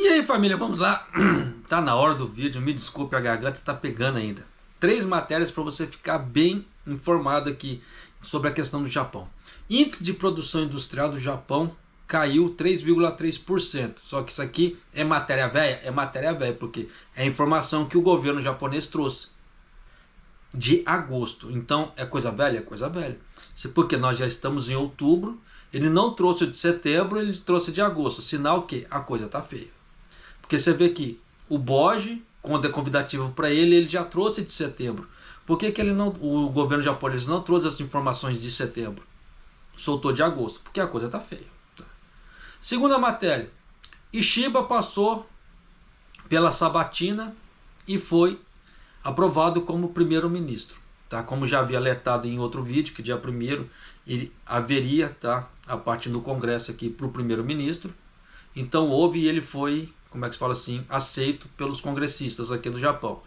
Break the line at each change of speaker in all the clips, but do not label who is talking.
E aí, família, vamos lá. Tá na hora do vídeo, me desculpe, a garganta tá pegando ainda. 3 matérias para você ficar bem informado aqui sobre a questão do Japão. Índice de produção industrial do Japão caiu 3,3%. Só que isso aqui é matéria velha? É matéria velha, porque é a informação que o governo japonês trouxe de agosto. Então, é coisa velha? É coisa velha. Porque nós já estamos em outubro, ele não trouxe de setembro, ele trouxe de agosto. Sinal que a coisa tá feia. Porque você vê que o Boge, quando é convidativo para ele, ele já trouxe de setembro. Por que ele não, o governo japonês não trouxe as informações de setembro? Soltou de agosto, porque a coisa está feia. Segunda matéria, Ishiba passou pela sabatina e foi aprovado como primeiro-ministro. Tá? Como já havia alertado em outro vídeo, que dia 1º ele haveria, tá, a parte do Congresso aqui para o primeiro-ministro. Então houve e ele foi, como é que se fala assim, aceito pelos congressistas aqui do Japão.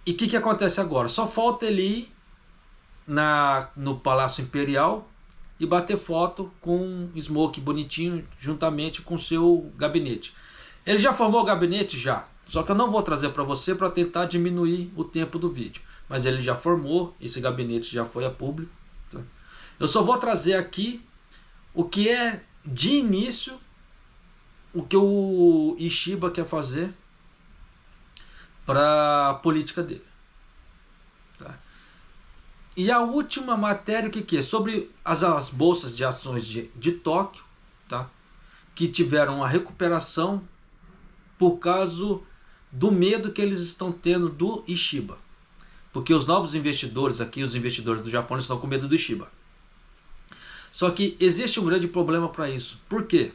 E o que acontece agora? Só falta ele ir no Palácio Imperial e bater foto com um smoke bonitinho juntamente com seu gabinete. Ele já formou o gabinete? Já. Só que eu não vou trazer para você para tentar diminuir o tempo do vídeo. Mas ele já formou, esse gabinete já foi a público. Tá? Eu só vou trazer aqui o que é de início, o que o Ishiba quer fazer para a política dele. Tá? E a última matéria, o que é? Sobre as bolsas de ações de Tóquio, tá? Que tiveram uma recuperação por causa do medo que eles estão tendo do Ishiba. Porque os novos investidores aqui, os investidores do Japão, estão com medo do Ishiba. Só que existe um grande problema para isso. Por quê?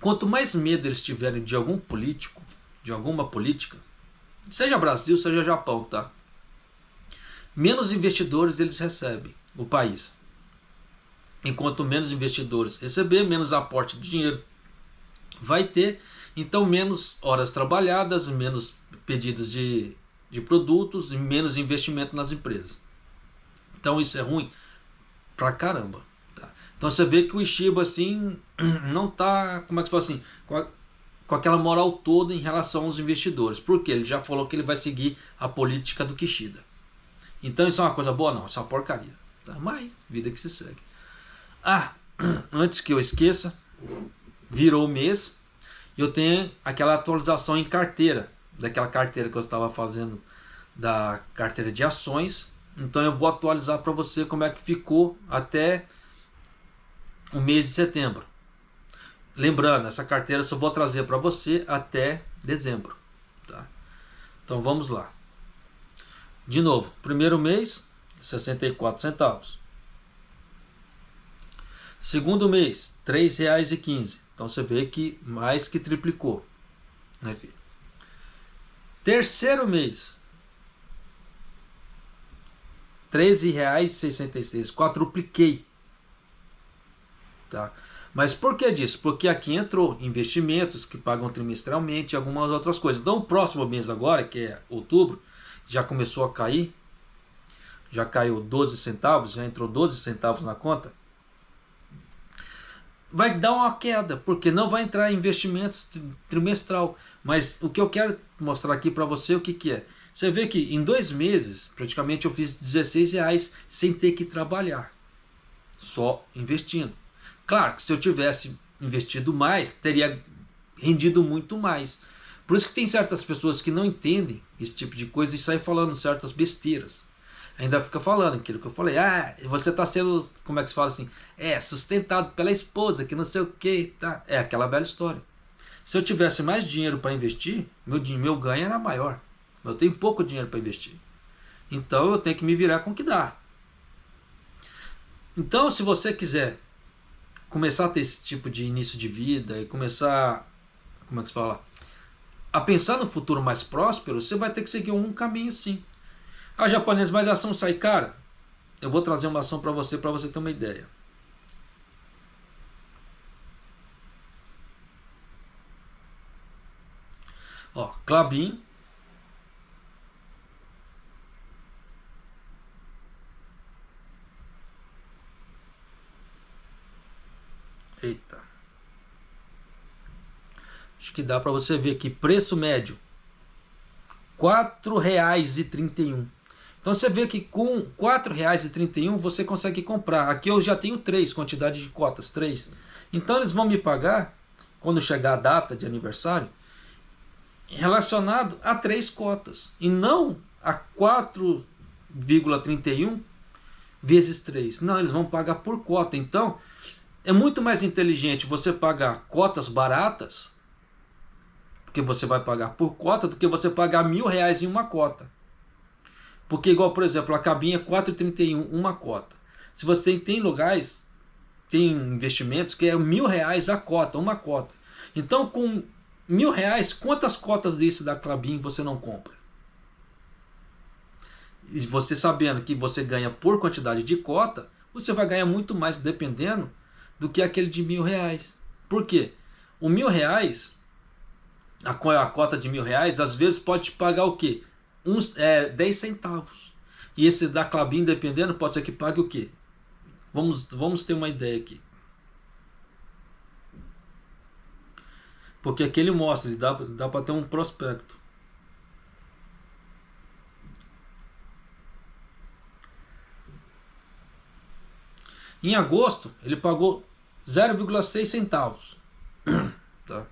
Quanto mais medo eles tiverem de algum político, de alguma política, seja Brasil, seja Japão, tá? Menos investidores eles recebem, o país. Enquanto menos investidores receber, menos aporte de dinheiro vai ter, então menos horas trabalhadas, menos pedidos de produtos e menos investimento nas empresas. Então isso é ruim pra caramba. Tá? Então você vê que o Ishiba assim não tá, como é que se fala assim, com aquela moral toda em relação aos investidores. Porque ele já falou que ele vai seguir a política do Kishida. Então isso é uma coisa boa? Não, isso é uma porcaria. Tá? Mas, vida que se segue. Antes que eu esqueça, virou o mês, eu tenho aquela atualização em carteira, daquela carteira que eu estava fazendo, da carteira de ações. Então eu vou atualizar para você como é que ficou até o mês de setembro. Lembrando, essa carteira eu só vou trazer para você até dezembro. Tá? Então vamos lá. De novo, primeiro mês, 64 centavos. Segundo mês, R$ 3,15. Então você vê que mais que triplicou. Aqui. Terceiro mês, R$ 13,66. Quadrupliquei. Tá? Mas por que disso? Porque aqui entrou investimentos que pagam trimestralmente e algumas outras coisas. Então o próximo mês agora, que é outubro, já começou a cair. Já caiu 12 centavos, já entrou 12 centavos na conta. Vai dar uma queda, porque não vai entrar investimentos trimestral. Mas o que eu quero mostrar aqui para você, o que é? Você vê que em 2 meses, praticamente eu fiz R$16 sem ter que trabalhar. Só investindo. Claro que se eu tivesse investido mais, teria rendido muito mais. Por isso que tem certas pessoas que não entendem esse tipo de coisa e saem falando certas besteiras. Ainda fica falando aquilo que eu falei. Você está sendo, como é que se fala assim? Sustentado pela esposa, que não sei o que. Tá? É aquela velha história. Se eu tivesse mais dinheiro para investir, meu ganho era maior. Eu tenho pouco dinheiro para investir. Então eu tenho que me virar com o que dá. Então se você quiser começar a ter esse tipo de início de vida e começar, como é que se fala? A pensar no futuro mais próspero, você vai ter que seguir um caminho sim. Japonês, mas a ação sai cara? Eu vou trazer uma ação para você ter uma ideia. Ó, Klabin. Eita. que dá para você ver que preço médio R$ 4,31. Então você vê que com R$ 4,31 você consegue comprar. Aqui eu já tenho 3, quantidade de cotas, 3. Então eles vão me pagar, quando chegar a data de aniversário, relacionado a 3 cotas. E não a 4,31 vezes 3. Não, eles vão pagar por cota. Então é muito mais inteligente você pagar cotas baratas, porque você vai pagar por cota, do que você pagar R$ 1.000 em uma cota. Porque igual, por exemplo, a cabinha é 4,31 uma cota. Se você tem lugares, tem investimentos que é R$ 1.000 a cota, uma cota. Então com R$ 1.000, quantas cotas desse da Klabin você não compra? E você sabendo que você ganha por quantidade de cota, você vai ganhar muito mais dependendo do que aquele de R$ 1.000. Por quê? O R$ 1.000, a cota de R$ 1.000, às vezes pode te pagar o quê? 10 centavos. E esse da Klabin, dependendo, pode ser que pague o quê? Vamos ter uma ideia aqui. Porque aqui ele mostra, ele dá para ter um prospecto. Em agosto, ele pagou 0,6 centavos. Tá?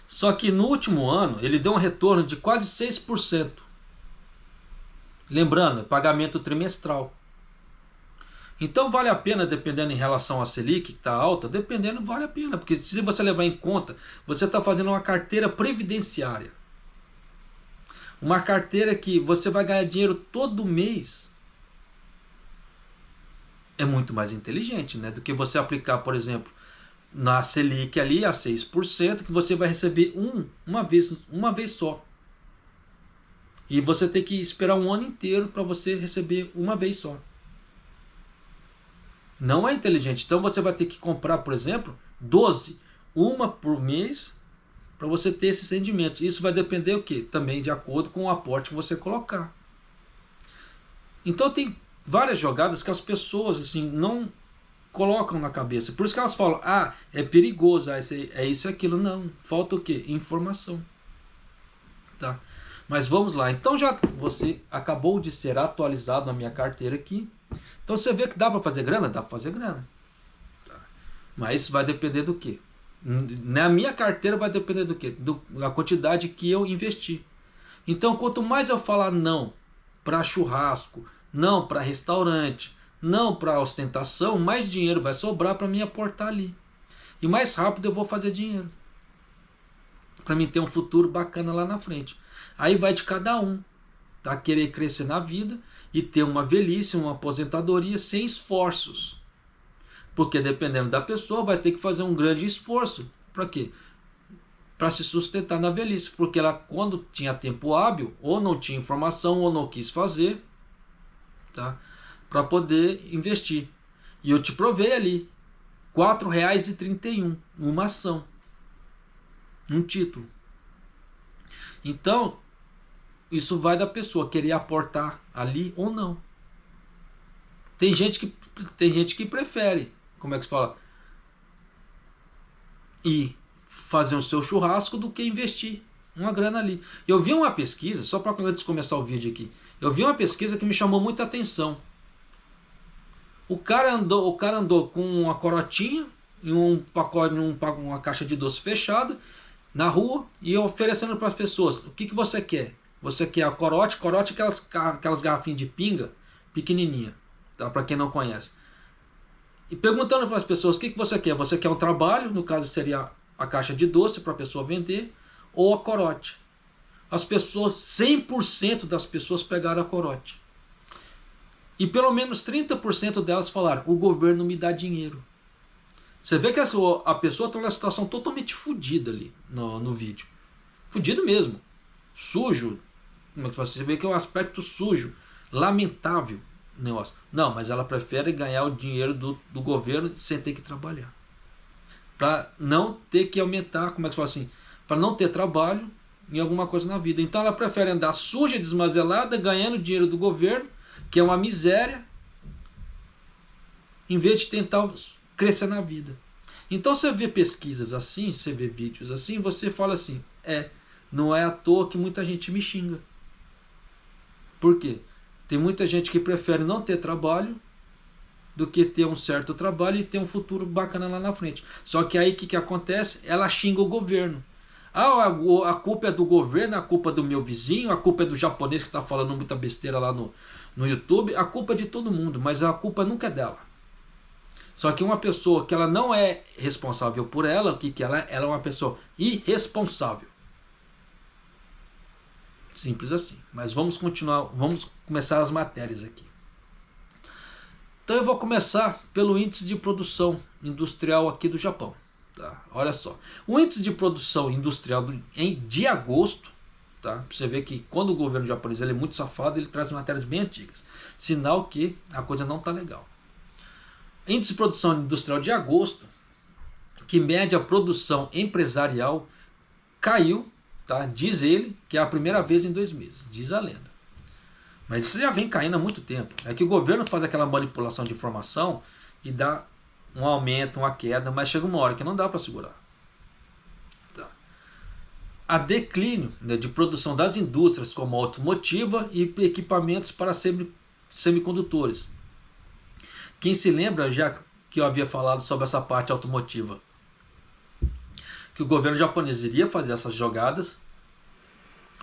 Só que no último ano, ele deu um retorno de quase 6%. Lembrando, é pagamento trimestral. Então vale a pena, dependendo em relação à Selic, que está alta, dependendo vale a pena. Porque se você levar em conta, você está fazendo uma carteira previdenciária. Uma carteira que você vai ganhar dinheiro todo mês. É muito mais inteligente, né? Do que você aplicar, por exemplo, na Selic ali a 6%, que você vai receber uma vez só. E você tem que esperar um ano inteiro para você receber uma vez só. Não é inteligente. Então você vai ter que comprar, por exemplo, 12, uma por mês, para você ter esses rendimentos. Isso vai depender o quê? Também de acordo com o aporte que você colocar. Então tem várias jogadas que as pessoas assim não colocam na cabeça. Por isso que elas falam, é perigoso, é isso e aquilo. Não, falta o quê? Informação. Tá? Mas vamos lá. Então já você acabou de ser atualizado na minha carteira aqui. Então você vê que dá para fazer grana? Dá para fazer grana. Tá? Mas vai depender do quê? Na minha carteira vai depender do quê? Da quantidade que eu investi. Então quanto mais eu falar não para churrasco, não para restaurante, não para ostentação, mais dinheiro vai sobrar para mim aportar ali. E mais rápido eu vou fazer dinheiro. Para mim ter um futuro bacana lá na frente. Aí vai de cada um. Tá? Querer crescer na vida e ter uma velhice, uma aposentadoria sem esforços. Porque dependendo da pessoa vai ter que fazer um grande esforço. Para quê? Para se sustentar na velhice. Porque ela quando tinha tempo hábil, ou não tinha informação, ou não quis fazer, tá? Para poder investir. E eu te provei ali. R$ 4,31 uma ação. Um título. Então, isso vai da pessoa querer aportar ali ou não. Tem gente que prefere, como é que se fala? Ir fazer o seu churrasco do que investir uma grana ali. Eu vi uma pesquisa, só para antes de começar o vídeo aqui, eu vi uma pesquisa que me chamou muita atenção. O cara andou com uma corotinha e um pacote, uma caixa de doce fechada na rua e oferecendo para as pessoas: o que você quer? Você quer a corote? Corote é aquelas garrafinhas de pinga pequenininha, tá? Para quem não conhece. E perguntando para as pessoas: o que você quer? Você quer um trabalho? No caso seria a caixa de doce para a pessoa vender, ou a corote. As pessoas, 100% das pessoas pegaram a corote. E pelo menos 30% delas falaram: o governo me dá dinheiro. Você vê que a pessoa está numa situação totalmente fodida ali no vídeo. Fudido mesmo. Sujo. Você vê que é um aspecto sujo. Lamentável negócio. Não, mas ela prefere ganhar o dinheiro do governo sem ter que trabalhar. Para não ter que aumentar, como é que se fala assim? Para não ter trabalho em alguma coisa na vida. Então ela prefere andar suja, desmazelada, ganhando dinheiro do governo, que é uma miséria, em vez de tentar crescer na vida. Então você vê pesquisas assim, você vê vídeos assim, você fala assim, não é à toa que muita gente me xinga. Por quê? Tem muita gente que prefere não ter trabalho do que ter um certo trabalho e ter um futuro bacana lá na frente. Só que aí o que acontece? Ela xinga o governo. A culpa é do governo, a culpa é do meu vizinho, a culpa é do japonês que está falando muita besteira lá no YouTube, a culpa é de todo mundo, mas a culpa nunca é dela. Só que uma pessoa que ela não é responsável por ela, o que ela é? Ela é uma pessoa irresponsável. Simples assim. Mas vamos continuar, vamos começar as matérias aqui. Então eu vou começar pelo índice de produção industrial aqui do Japão. Tá? Olha só. O índice de produção industrial de agosto, tá? Pra você ver que quando o governo japonês ele é muito safado, ele traz matérias bem antigas. Sinal que a coisa não está legal. Índice de produção industrial de agosto, que mede a produção empresarial, caiu, tá? Diz ele que é a primeira vez em 2 meses, diz a lenda. Mas isso já vem caindo há muito tempo. É que o governo faz aquela manipulação de informação e dá um aumento, uma queda, mas chega uma hora que não dá para segurar. Tá. A declínio, né, de produção das indústrias como automotiva e equipamentos para semicondutores. Quem se lembra, já que eu havia falado sobre essa parte automotiva, que o governo japonês iria fazer essas jogadas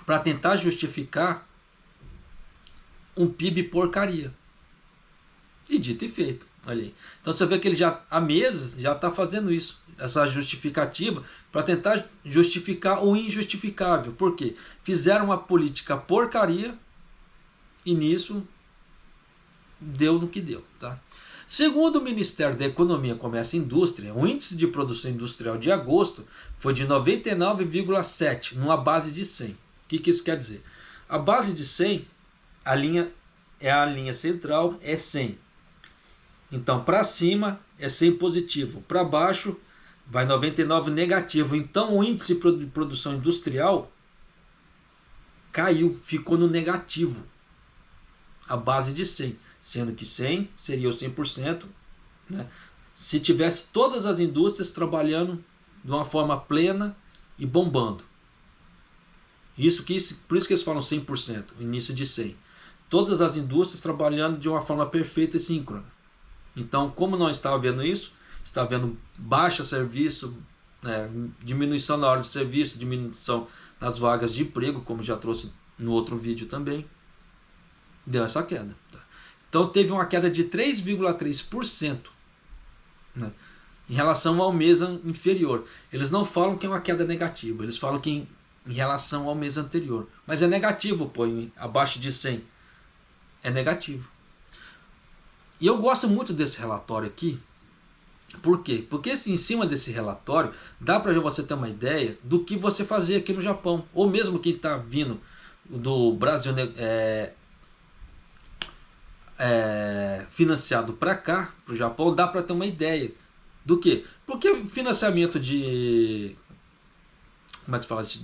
para tentar justificar um PIB porcaria. E dito e feito. Ali. Então você vê que ele já há meses já está fazendo isso, essa justificativa, para tentar justificar o injustificável. Por quê? Fizeram uma política porcaria e nisso deu no que deu. Tá? Segundo o Ministério da Economia, Comércio e Indústria, o índice de produção industrial de agosto foi de 99,7 numa base de 100. O que isso quer dizer? A base de 100, a linha central é 100. Então, para cima é 100 positivo, para baixo vai 99 negativo. Então, o índice de produção industrial caiu, ficou no negativo. A base de 100, sendo que 100 seria o 100%, né? Se tivesse todas as indústrias trabalhando de uma forma plena e bombando. Por isso que eles falam 100%, início de 100. Todas as indústrias trabalhando de uma forma perfeita e síncrona. Então, como não estava vendo isso, está vendo baixa serviço, né, diminuição na hora de serviço, diminuição nas vagas de emprego, como já trouxe no outro vídeo também, deu essa queda. Tá? Então, teve uma queda de 3,3%, né, em relação ao mês inferior. Eles não falam que é uma queda negativa, eles falam que em relação ao mês anterior. Mas é negativo, pô, abaixo de 100. É negativo. E eu gosto muito desse relatório aqui. Por quê? Porque em cima desse relatório dá para você ter uma ideia do que você fazia aqui no Japão. Ou mesmo quem está vindo do Brasil financiado para cá, para o Japão, dá para ter uma ideia do que? Porque financiamento de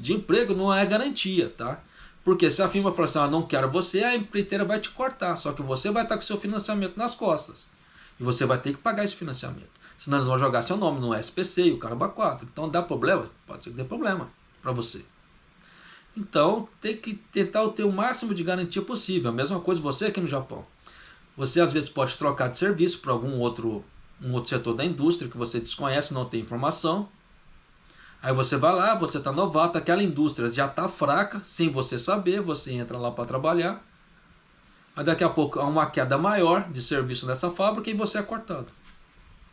emprego não é garantia, tá? Porque se a firma falar assim, não quero você, a empreiteira vai te cortar. Só que você vai estar com seu financiamento nas costas. E você vai ter que pagar esse financiamento. Senão eles vão jogar seu nome no SPC e o caramba 4. Então dá problema? Pode ser que dê problema para você. Então tem que tentar ter o máximo de garantia possível. A mesma coisa você aqui no Japão. Você às vezes pode trocar de serviço para um outro setor da indústria que você desconhece, não tem informação. Aí você vai lá, você está novato, aquela indústria já está fraca, sem você saber, você entra lá para trabalhar. Aí daqui a pouco há uma queda maior de serviço nessa fábrica e você é cortado.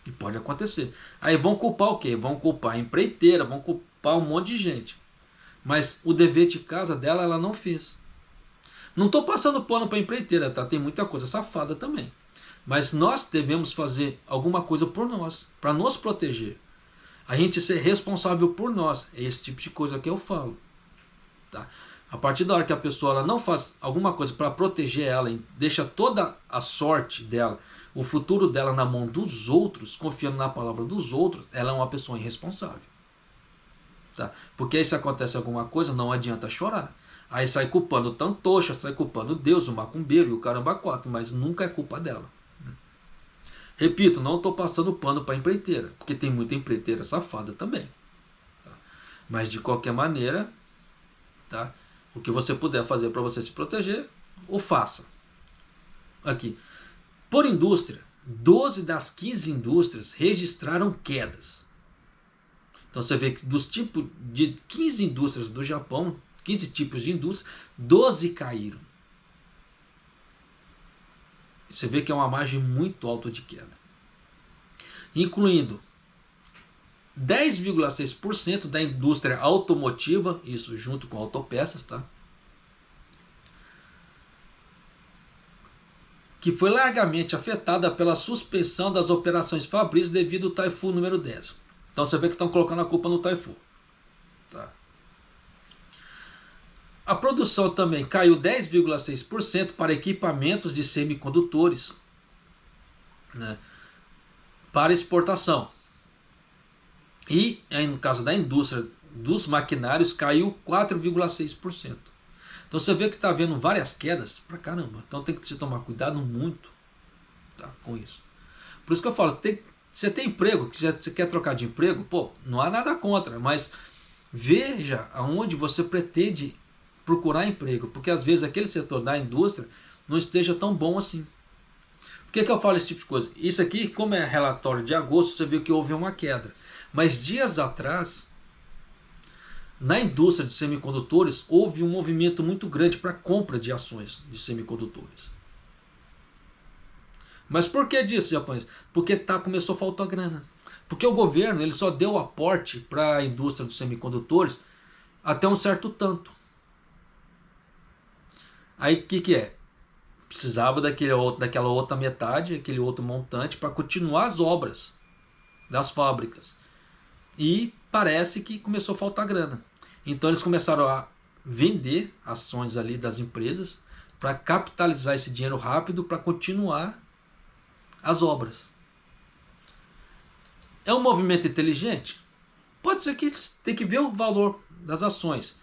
E pode acontecer. Aí vão culpar o quê? Vão culpar a empreiteira, vão culpar um monte de gente. Mas o dever de casa dela, ela não fez. Não estou passando pano para a empreiteira, tá? Tem muita coisa safada também. Mas nós devemos fazer alguma coisa por nós, para nos proteger. A gente ser responsável por nós. É esse tipo de coisa que eu falo. Tá? A partir da hora que a pessoa ela não faz alguma coisa para proteger ela, e deixa toda a sorte dela, o futuro dela na mão dos outros, confiando na palavra dos outros, ela é uma pessoa irresponsável. Tá? Porque aí se acontece alguma coisa, não adianta chorar. Aí sai culpando o Tantocha, sai culpando Deus, o macumbeiro e o caramba 4, mas nunca é culpa dela. Né? Repito, não estou passando pano para empreiteira, porque tem muita empreiteira safada também. Tá? Mas de qualquer maneira, tá? O que você puder fazer para você se proteger, o faça. Aqui, por indústria, 12 das 15 indústrias registraram quedas. Então você vê que dos tipos de 15 indústrias do Japão, 15 tipos de indústria, 12 caíram. Você vê que é uma margem muito alta de queda. Incluindo 10,6% da indústria automotiva, isso junto com autopeças, tá? Que foi largamente afetada pela suspensão das operações fabris devido ao Taifun número 10. Então você vê que estão colocando a culpa no Taifun. Tá? A produção também caiu 10,6% para equipamentos de semicondutores, né, para exportação. E no caso da indústria dos maquinários caiu 4,6%. Então você vê que está havendo várias quedas pra caramba. Então tem que se tomar cuidado muito, tá, com isso. Por isso que eu falo, você tem emprego, que você quer trocar de emprego, pô, não há nada contra, mas veja aonde você pretende procurar emprego, porque às vezes aquele setor da indústria não esteja tão bom assim. Por que eu falo esse tipo de coisa? Isso aqui, como é relatório de agosto, você viu que houve uma queda. Mas dias atrás, na indústria de semicondutores, houve um movimento muito grande para compra de ações de semicondutores. Mas por que disso, japonês? Porque começou a faltar grana. Porque o governo ele só deu aporte para a indústria dos semicondutores até um certo tanto. Aí o que é? Precisava daquela outra metade, aquele outro montante para continuar as obras das fábricas. E parece que começou a faltar grana. Então eles começaram a vender ações ali das empresas para capitalizar esse dinheiro rápido para continuar as obras. É um movimento inteligente? Pode ser que tem que ver o valor das ações.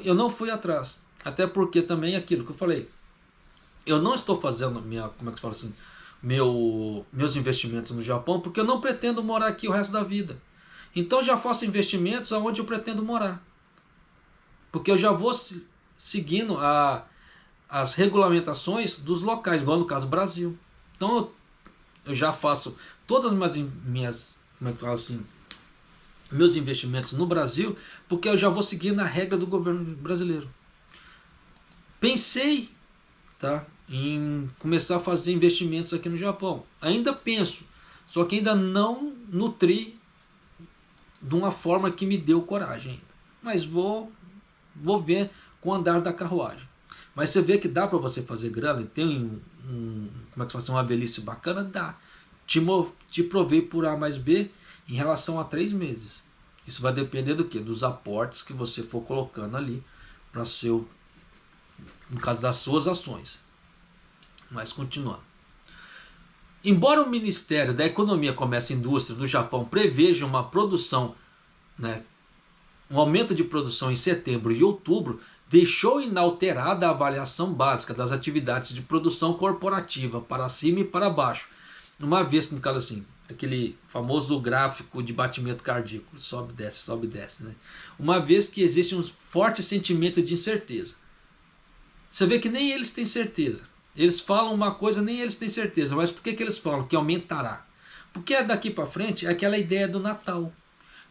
Eu não fui atrás. Até porque também é aquilo que eu falei. Eu não estou fazendo meus investimentos no Japão porque eu não pretendo morar aqui o resto da vida. Então eu já faço investimentos aonde eu pretendo morar. Porque eu já vou seguindo as regulamentações dos locais, igual no caso do Brasil. Então eu já faço todas as meus investimentos no Brasil, porque eu já vou seguindo a regra do governo brasileiro. Pensei, tá, em começar a fazer investimentos aqui no Japão. Ainda penso, só que ainda não nutri de uma forma que me deu coragem ainda. Mas vou ver com o andar da carruagem. Mas você vê que dá para você fazer grana e tem uma velhice bacana? Dá. Te provei por A mais B em relação a 3 meses. Isso vai depender do quê? Dos aportes que você for colocando ali para no caso das suas ações. Mas continuando. Embora o Ministério da Economia, Comércio e Indústria do Japão preveja uma produção, né, um aumento de produção em setembro e outubro, deixou inalterada a avaliação básica das atividades de produção corporativa para cima e para baixo. Uma vez, no caso assim, aquele famoso gráfico de batimento cardíaco, sobe e desce, né? Uma vez que existe um forte sentimento de incerteza. Você vê que nem eles têm certeza. Eles falam uma coisa, nem eles têm certeza. Mas por que eles falam que aumentará? Porque daqui para frente é aquela ideia do Natal.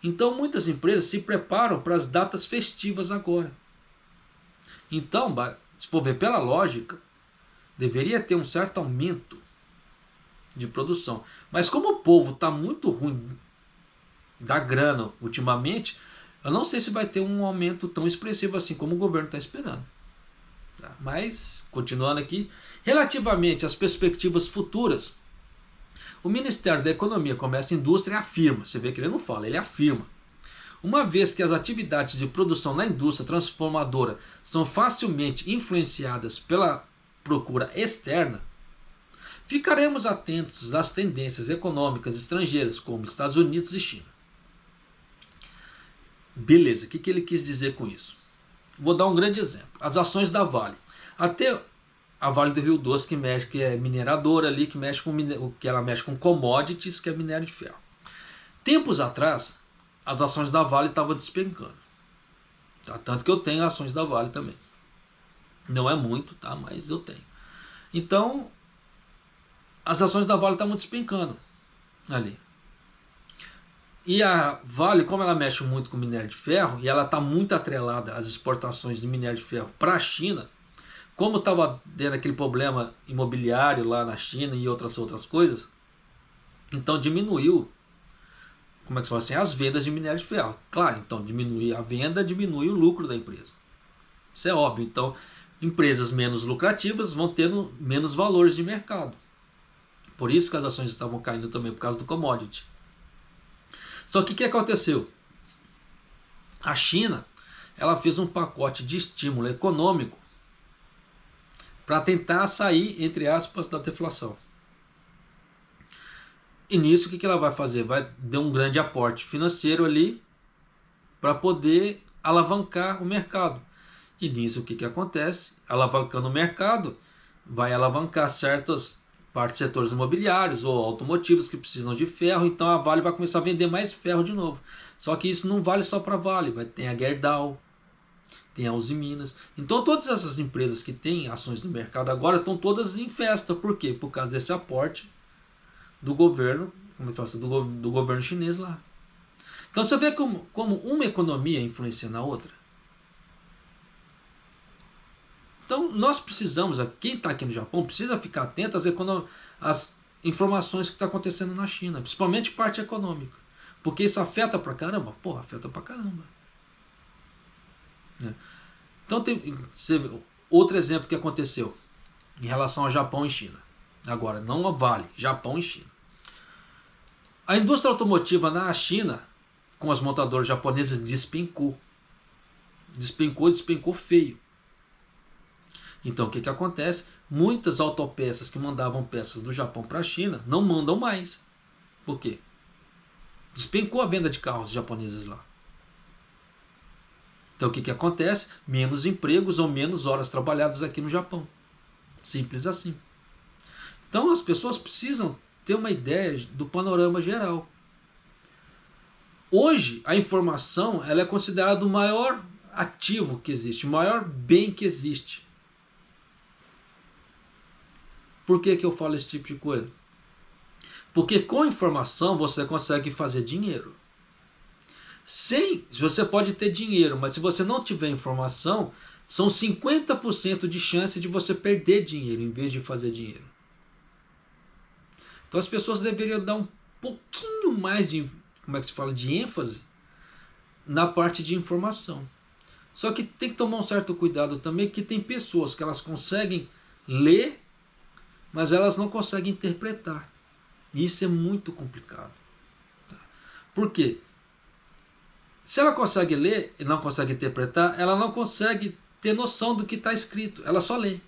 Então muitas empresas se preparam para as datas festivas agora. Então, se for ver pela lógica, deveria ter um certo aumento de produção. Mas como o povo está muito ruim da grana ultimamente, eu não sei se vai ter um aumento tão expressivo assim como o governo está esperando. Tá? Mas, continuando aqui, relativamente às perspectivas futuras, o Ministério da Economia, Comércio e Indústria afirma, você vê que ele não fala, ele afirma, uma vez que as atividades de produção na indústria transformadora são facilmente influenciadas pela procura externa, ficaremos atentos às tendências econômicas estrangeiras, como Estados Unidos e China. Beleza, o que ele quis dizer com isso? Vou dar um grande exemplo. As ações da Vale. Até a Vale do Rio Doce, que é mineradora ali, que ela mexe com commodities, que é minério de ferro. Tempos atrás, as ações da Vale estavam despencando. Tá? Tanto que eu tenho ações da Vale também. Não é muito, tá? Mas eu tenho. Então, as ações da Vale estavam despencando ali. E a Vale, como ela mexe muito com minério de ferro, e ela está muito atrelada às exportações de minério de ferro para a China, como estava tendo aquele problema imobiliário lá na China e outras coisas, então diminuiu, como é que se fala assim, as vendas de minério de ferro. Claro, então diminui a venda, diminui o lucro da empresa. Isso é óbvio. Então, empresas menos lucrativas vão tendo menos valores de mercado. Por isso que as ações estavam caindo também, por causa do commodity. Só que o que aconteceu? A China, ela fez um pacote de estímulo econômico para tentar sair, entre aspas, da deflação. E nisso o que ela vai fazer? Vai dar um grande aporte financeiro ali para poder alavancar o mercado. E nisso o que acontece? Alavancando o mercado, vai alavancar certas partes de setores imobiliários ou automotivos que precisam de ferro, então a Vale vai começar a vender mais ferro de novo. Só que isso não vale só para a Vale, tem a Gerdau, tem a Uzi Minas. Então todas essas empresas que têm ações no mercado agora estão todas em festa. Por quê? Por causa desse aporte do governo, do governo chinês lá. Então você vê como uma economia influencia na outra. Então nós precisamos, quem está aqui no Japão, precisa ficar atento às informações que estão acontecendo na China, principalmente parte econômica. Porque isso afeta pra caramba? Porra, afeta pra caramba. Então tem outro exemplo que aconteceu em relação ao Japão e China. Agora, não a Vale, Japão e China. A indústria automotiva na China, com as montadoras japonesas, despencou. Despencou feio. Então o que acontece? Muitas autopeças que mandavam peças do Japão para a China não mandam mais. Por quê? Despencou a venda de carros japoneses lá. Então o que acontece? Menos empregos ou menos horas trabalhadas aqui no Japão. Simples assim. Então as pessoas precisam ter uma ideia do panorama geral. Hoje a informação ela é considerada o maior ativo que existe, o maior bem que existe. Por que eu falo esse tipo de coisa? Porque com informação você consegue fazer dinheiro. Você pode ter dinheiro, mas se você não tiver informação, são 50% de chance de você perder dinheiro em vez de fazer dinheiro. Então as pessoas deveriam dar um pouquinho mais de, de ênfase na parte de informação. Só que tem que tomar um certo cuidado também, porque tem pessoas que elas conseguem ler, mas elas não conseguem interpretar. E isso é muito complicado. Por quê? Se ela consegue ler e não consegue interpretar, ela não consegue ter noção do que está escrito. Ela só lê.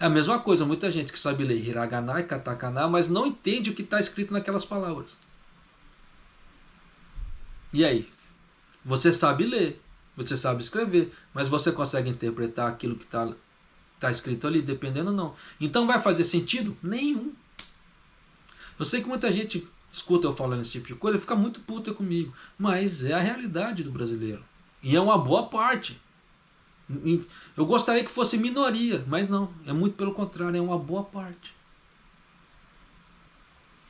É a mesma coisa, muita gente que sabe ler hiragana e katakana, mas não entende o que está escrito naquelas palavras. E aí? Você sabe ler, você sabe escrever, mas você consegue interpretar aquilo que está escrito ali, dependendo não. Então vai fazer sentido? Nenhum. Eu sei que muita gente escuta eu falando esse tipo de coisa e fica muito puta comigo, mas é a realidade do brasileiro. E é uma boa parte. Eu gostaria que fosse minoria, mas não, é muito pelo contrário, é uma boa parte.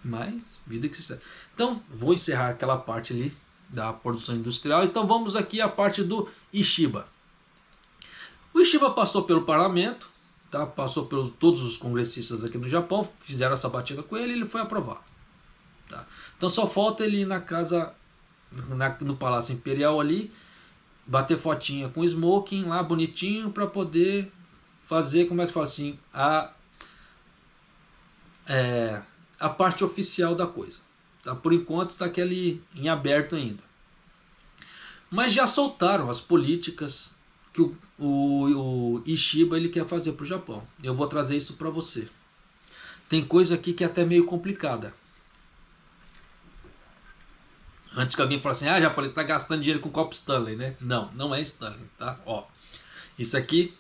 Mas, vida que se segue. Então, vou encerrar aquela parte ali da produção industrial. Então vamos aqui à parte do Ishiba. O Ishiba passou pelo parlamento, tá? Passou por todos os congressistas aqui no Japão, fizeram essa batida com ele e ele foi aprovado. Tá? Então só falta ele ir na casa, no Palácio Imperial ali, bater fotinha com smoking lá bonitinho para poder fazer, a parte oficial da coisa. Tá? Por enquanto está aquele em aberto ainda. Mas já soltaram as políticas que o Ishiba ele quer fazer para o Japão. Eu vou trazer isso para você. Tem coisa aqui que é até meio complicada. Antes que alguém fale assim, Japão, ele tá gastando dinheiro com copo Stanley, né? Não, não é Stanley, tá? Ó, isso aqui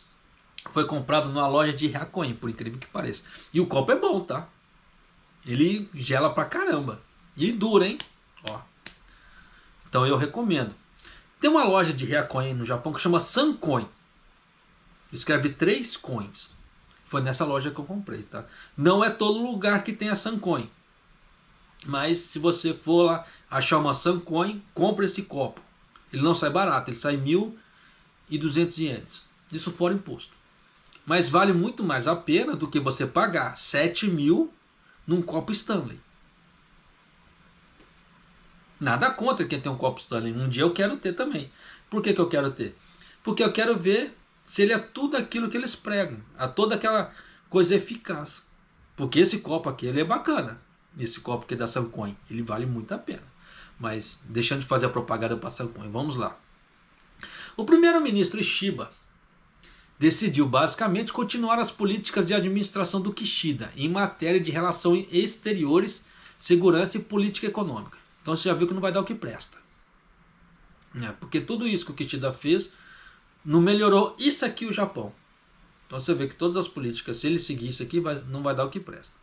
foi comprado numa loja de Hakone, por incrível que pareça. E o copo é bom, tá? Ele gela pra caramba. E dura, hein? Ó. Então eu recomendo. Tem uma loja de Hakone no Japão que chama Sancoin. Escreve 3 coins. Foi nessa loja que eu comprei, tá? Não é todo lugar que tem a Sancoin. Mas se você for lá achar uma Sancoin, compre esse copo. Ele não sai barato, ele sai 1.200 ienes. Isso fora imposto. Mas vale muito mais a pena do que você pagar 7.000 num copo Stanley. Nada contra quem tem um copo Stanley. Um dia eu quero ter também. Por que eu quero ter? Porque eu quero ver se ele é tudo aquilo que eles pregam. A toda aquela coisa eficaz. Porque esse copo aqui ele é bacana. Esse copo aqui da Sancoin, ele vale muito a pena. Mas deixando de fazer a propaganda para a Sancoin, vamos lá. O primeiro-ministro Ishiba decidiu basicamente continuar as políticas de administração do Kishida em matéria de relações exteriores, segurança e política econômica. Então você já viu que não vai dar o que presta. Porque tudo isso que o Kishida fez não melhorou isso aqui o Japão. Então você vê que todas as políticas, se ele seguir isso aqui, não vai dar o que presta.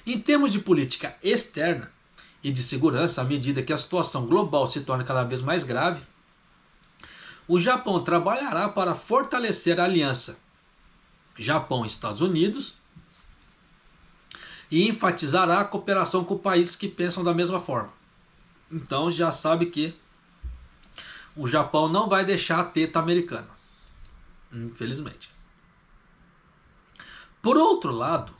Em termos de política externa e de segurança, à medida que a situação global se torna cada vez mais grave, o Japão trabalhará para fortalecer a aliança Japão-Estados Unidos e enfatizará a cooperação com países que pensam da mesma forma. Então já sabe que o Japão não vai deixar a teta americana, infelizmente. Por outro lado,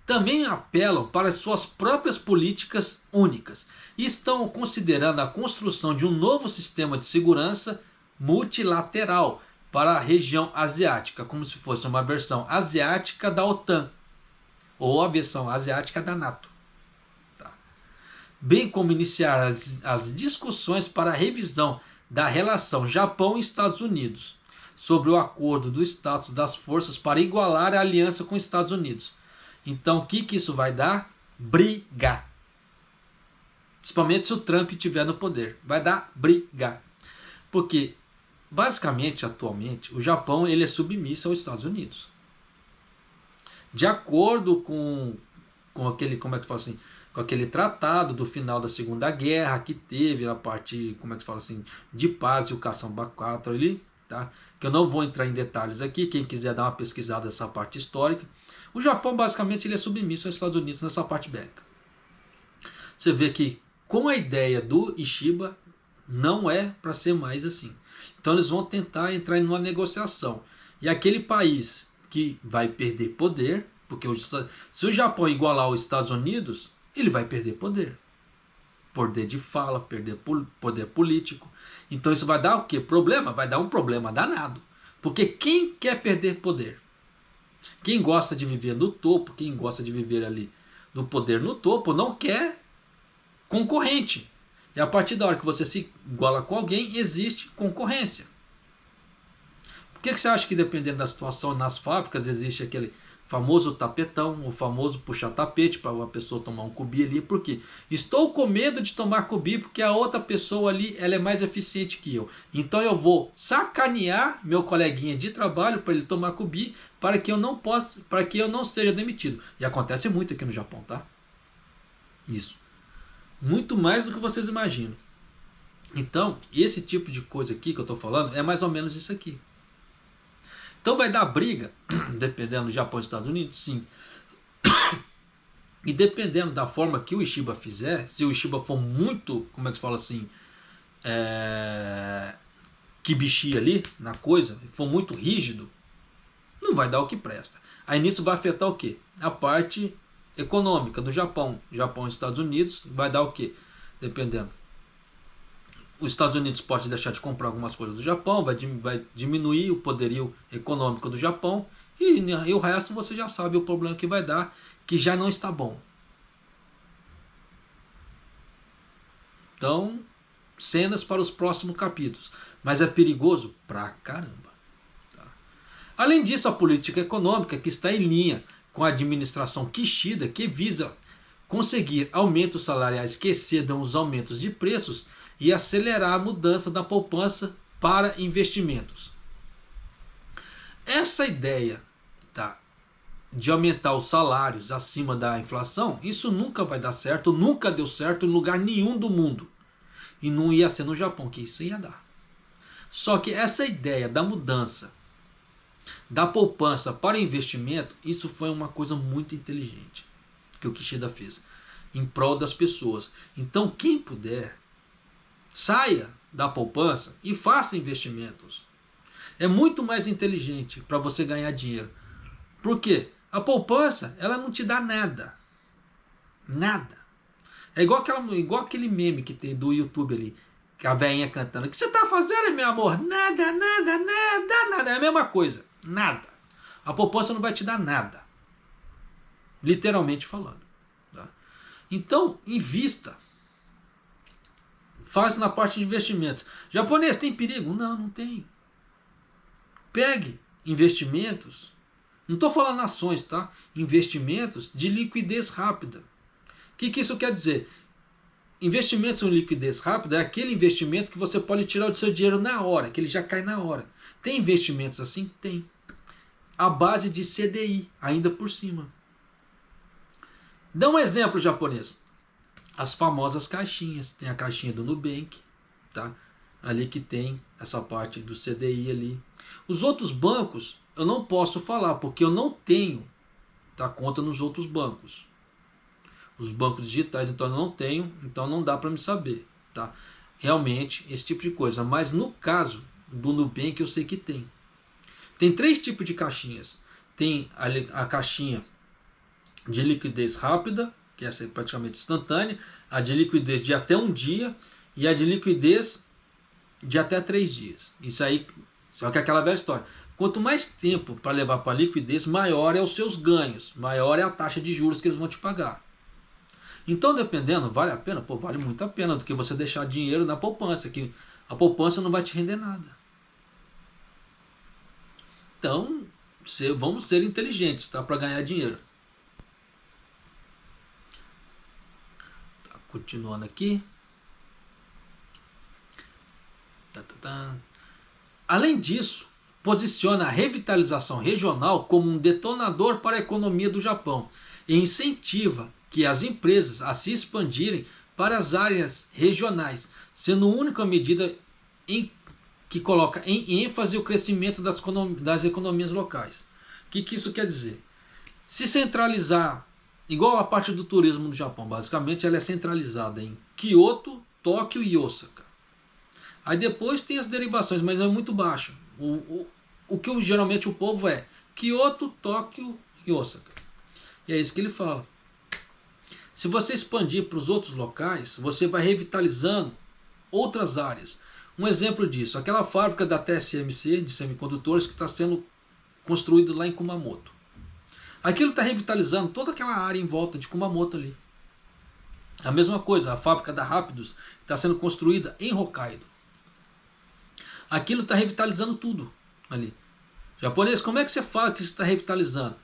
também apelam para suas próprias políticas únicas e estão considerando a construção de um novo sistema de segurança multilateral para a região asiática, como se fosse uma versão asiática da OTAN ou a versão asiática da NATO. Tá? Bem como iniciar as discussões para a revisão da relação Japão e Estados Unidos sobre o acordo do status das forças para igualar a aliança com os Estados Unidos. Então o que isso vai dar? Briga. Principalmente se o Trump estiver no poder. Vai dar briga. Porque basicamente, atualmente, o Japão ele é submisso aos Estados Unidos. De acordo com aquele, como é que fala assim, com aquele tratado do final da Segunda Guerra que teve a parte, como é que fala assim, de paz e o caçamba 4 ali, tá? Que eu não vou entrar em detalhes aqui, quem quiser dar uma pesquisada nessa parte histórica. O Japão basicamente ele é submisso aos Estados Unidos nessa parte bélica. Você vê que com a ideia do Ishiba não é para ser mais assim. Então eles vão tentar entrar em uma negociação. E aquele país que vai perder poder, porque se o Japão igualar os Estados Unidos, ele vai perder poder. Poder de fala, perder poder político. Então isso vai dar o quê? Problema? Vai dar um problema danado. Porque quem quer perder poder? Quem gosta de viver no topo, quem gosta de viver ali do poder no topo, não quer concorrente. E a partir da hora que você se iguala com alguém, existe concorrência. Por que você acha que dependendo da situação nas fábricas existe aquele famoso tapetão, o famoso puxar tapete para uma pessoa tomar um cubi ali? Por quê? Estou com medo de tomar cubi porque a outra pessoa ali ela é mais eficiente que eu. Então eu vou sacanear meu coleguinha de trabalho para ele tomar cubi para que eu não seja demitido. E acontece muito aqui no Japão, tá? Isso. Muito mais do que vocês imaginam. Então, esse tipo de coisa aqui que eu estou falando é mais ou menos isso aqui. Então vai dar briga, dependendo do Japão e Estados Unidos, sim. E dependendo da forma que o Ishiba fizer, se o Ishiba for muito, como é que se fala assim, kibishi ali na coisa, for muito rígido, não vai dar o que presta. Aí nisso vai afetar o quê? A parte econômica do Japão. Japão e Estados Unidos vai dar o quê? Dependendo. Os Estados Unidos pode deixar de comprar algumas coisas do Japão, vai diminuir o poderio econômico do Japão e o resto você já sabe o problema que vai dar, que já não está bom. Então, cenas para os próximos capítulos. Mas é perigoso pra caramba. Tá? Além disso, a política econômica que está em linha com a administração Kishida, que visa conseguir aumentos salariais que excedam os aumentos de preços e acelerar a mudança da poupança para investimentos. Essa ideia tá, de aumentar os salários acima da inflação, isso nunca vai dar certo, nunca deu certo em lugar nenhum do mundo. E não ia ser no Japão que isso ia dar. Só que essa ideia da mudança da poupança para o investimento, isso foi uma coisa muito inteligente que o Kishida fez em prol das pessoas. Então quem puder, saia da poupança e faça investimentos. É muito mais inteligente para você ganhar dinheiro. Por quê? A poupança, ela não te dá nada. Nada. É igual aquele meme que tem do YouTube ali, que a velhinha cantando. O que você está fazendo, meu amor? Nada, nada, nada, nada. É a mesma coisa. Nada. A poupança não vai te dar nada. Literalmente falando. Tá? Então, invista. Faz na parte de investimentos. Japonês, tem perigo? Não, não tem. Pegue investimentos. Não estou falando ações, tá? Investimentos de liquidez rápida. O que isso quer dizer? Investimentos em liquidez rápida é aquele investimento que você pode tirar o seu dinheiro na hora, que ele já cai na hora. Tem investimentos assim? Tem. A base de CDI, ainda por cima. Dá um exemplo, japonês. As famosas caixinhas. Tem a caixinha do Nubank, tá? Ali que tem essa parte do CDI ali. Os outros bancos, eu não posso falar, porque eu não tenho, tá, conta nos outros bancos. Os bancos digitais, então eu não tenho, então não dá para me saber, tá? Realmente, esse tipo de coisa. Mas no caso do Nubank, eu sei que tem. Tem 3 tipos de caixinhas. Tem a caixinha de liquidez rápida, que essa é praticamente instantânea, a de liquidez de até 1 dia e a de liquidez de até 3 dias. Isso aí, só que é aquela velha história. Quanto mais tempo para levar para a liquidez, maior é os seus ganhos, maior é a taxa de juros que eles vão te pagar. Então, dependendo, vale a pena? Pô, vale muito a pena do que você deixar dinheiro na poupança, que a poupança não vai te render nada. Então, vamos ser inteligentes, tá? Para ganhar dinheiro. Tá, continuando aqui. Além disso, posiciona a revitalização regional como um detonador para a economia do Japão e incentiva que as empresas a se expandirem para as áreas regionais, sendo a única medida que coloca em ênfase o crescimento das economias locais. O que isso quer dizer? Se centralizar, igual a parte do turismo no Japão, basicamente ela é centralizada em Kyoto, Tóquio e Osaka. Aí depois tem as derivações, mas é muito baixo. O que geralmente o povo é Kyoto, Tóquio e Osaka. E é isso que ele fala. Se você expandir para os outros locais, você vai revitalizando outras áreas. Um exemplo disso, aquela fábrica da TSMC de semicondutores que está sendo construída lá em Kumamoto. Aquilo está revitalizando toda aquela área em volta de Kumamoto ali. A mesma coisa, a fábrica da Rapidus está sendo construída em Hokkaido. Aquilo está revitalizando tudo ali. Japonês, como é que você fala que está revitalizando?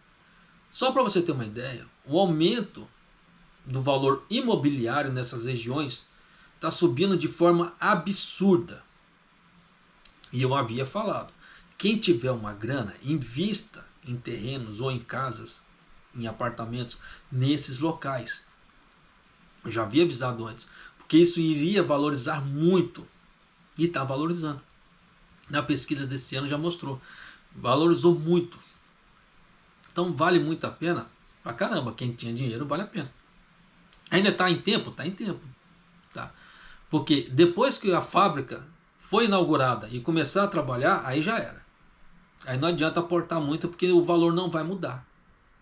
Só para você ter uma ideia, o aumento do valor imobiliário nessas regiões está subindo de forma absurda. E eu havia falado, quem tiver uma grana, invista em terrenos ou em casas, em apartamentos, nesses locais. Eu já havia avisado antes, porque isso iria valorizar muito, e está valorizando. Na pesquisa desse ano já mostrou, valorizou muito. Então vale muito a pena, pra caramba, quem tinha dinheiro vale a pena. Ainda está em tempo? Está em tempo. Tá? Porque depois que a fábrica foi inaugurada e começar a trabalhar, aí já era. Aí não adianta aportar muito porque o valor não vai mudar.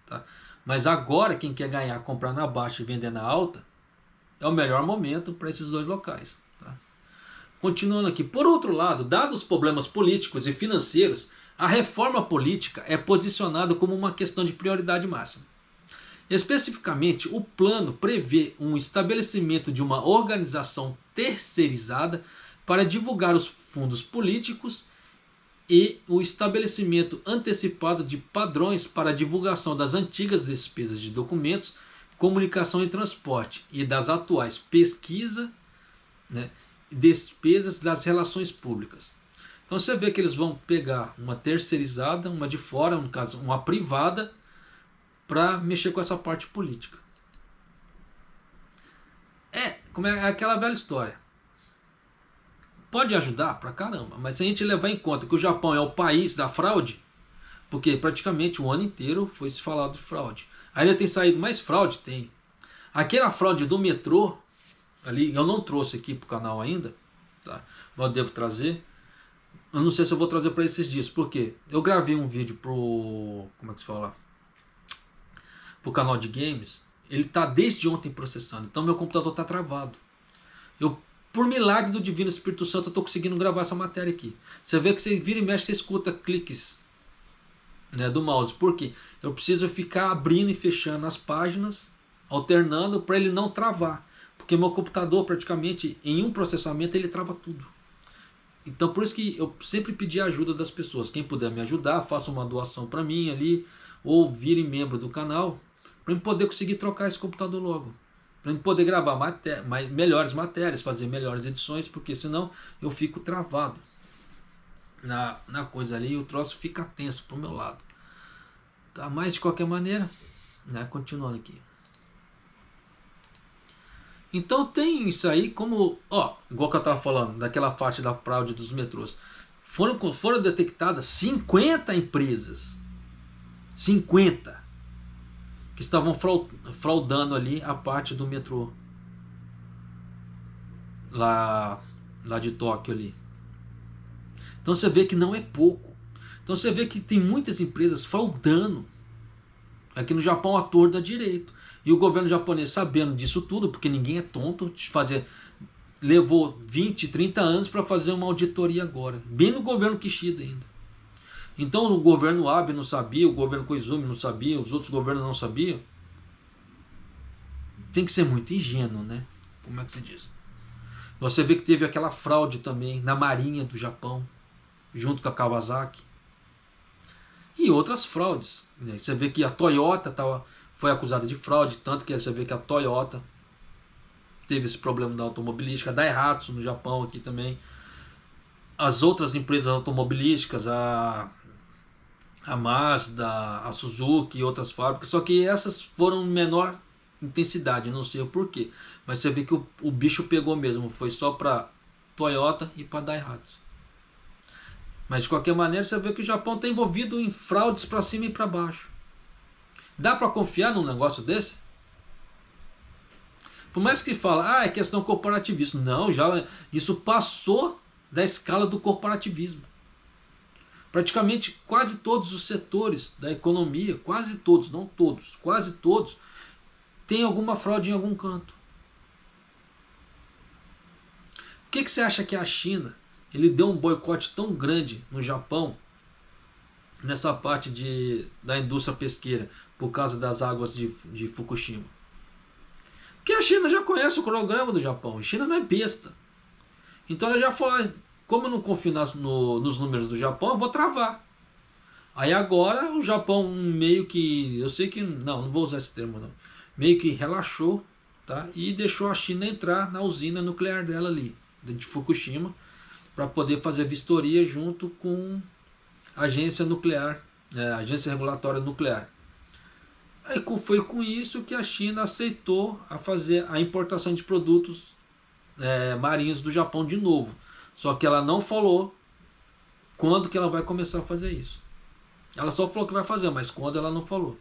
Tá? Mas agora quem quer ganhar, comprar na baixa e vender na alta, é o melhor momento para esses dois locais. Tá? Continuando aqui. Por outro lado, dados os problemas políticos e financeiros, a reforma política é posicionada como uma questão de prioridade máxima. Especificamente, o plano prevê um estabelecimento de uma organização terceirizada para divulgar os fundos políticos e o estabelecimento antecipado de padrões para a divulgação das antigas despesas de documentos, comunicação e transporte e das atuais pesquisa, né, despesas das relações públicas. Então você vê que eles vão pegar uma terceirizada, uma de fora, no caso uma privada, para mexer com essa parte política. Como é aquela velha história. Pode ajudar pra caramba, mas se a gente levar em conta que o Japão é o país da fraude, porque praticamente o ano inteiro foi se falado de fraude. Ainda tem saído mais fraude? Tem. Aquela fraude do metrô, ali, eu não trouxe aqui pro canal ainda, tá? Mas eu devo trazer. Eu não sei se eu vou trazer para esses dias, porque eu gravei um vídeo pro... como é que se fala? Pro canal de games. Ele tá desde ontem processando, então meu computador tá travado. Eu, por milagre do Divino Espírito Santo, eu tô conseguindo gravar essa matéria aqui. Você vê que você vira e mexe, você escuta cliques, né, do mouse. Por quê? Eu preciso ficar abrindo e fechando as páginas, alternando, para ele não travar. Porque meu computador, praticamente, em um processamento, ele trava tudo. Então por isso que eu sempre pedi a ajuda das pessoas. Quem puder me ajudar, faça uma doação para mim ali, ou vire membro do canal, para eu poder conseguir trocar esse computador logo. Para eu poder gravar melhores matérias, fazer melhores edições, porque senão eu fico travado na coisa ali e o troço fica tenso pro meu lado. Tá? Mas de qualquer maneira, né, continuando aqui. Então tem isso aí como, ó, igual que eu estava falando, daquela parte da fraude dos metrôs. Foram detectadas 50 empresas. 50 que estavam fraudando ali a parte do metrô. Lá de Tóquio ali. Então você vê que não é pouco. Então você vê que tem muitas empresas fraudando. Aqui no Japão a torta direito. E o governo japonês, sabendo disso tudo, porque ninguém é tonto, levou 20, 30 anos para fazer uma auditoria agora. Bem no governo Kishida ainda. Então o governo Abe não sabia, o governo Koizumi não sabia, os outros governos não sabiam. Tem que ser muito ingênuo, né? Como é que se diz? Você vê que teve aquela fraude também na Marinha do Japão, junto com a Kawasaki. E outras fraudes, né? Você vê que a Toyota foi acusada de fraude, tanto que você vê que a Toyota teve esse problema da automobilística, a Daihatsu no Japão aqui também. As outras empresas automobilísticas, a Mazda, a Suzuki e outras fábricas, só que essas foram menor intensidade, não sei o porquê. Mas você vê que o bicho pegou mesmo, foi só para Toyota e para Daihatsu. Mas de qualquer maneira você vê que o Japão está envolvido em fraudes para cima e para baixo. Dá para confiar num negócio desse? Por mais que fala, é questão corporativista. Não, isso passou da escala do corporativismo. Praticamente quase todos os setores da economia, quase todos, não todos, quase todos, tem alguma fraude em algum canto. Por que você acha que a China, ele deu um boicote tão grande no Japão, nessa parte da indústria pesqueira, por causa das águas de Fukushima? Porque a China já conhece o cronograma do Japão. A China não é besta. Então ela já falou, como eu não confio nos números do Japão, eu vou travar. Aí agora o Japão meio que, eu sei que, não vou usar esse termo não, meio que relaxou, tá? E deixou a China entrar na usina nuclear dela ali, de Fukushima, para poder fazer vistoria junto com a agência nuclear, a agência regulatória nuclear. Aí foi com isso que a China aceitou a fazer a importação de produtos marinhos do Japão de novo. Só que ela não falou quando que ela vai começar a fazer isso. Ela só falou que vai fazer, mas quando ela não falou.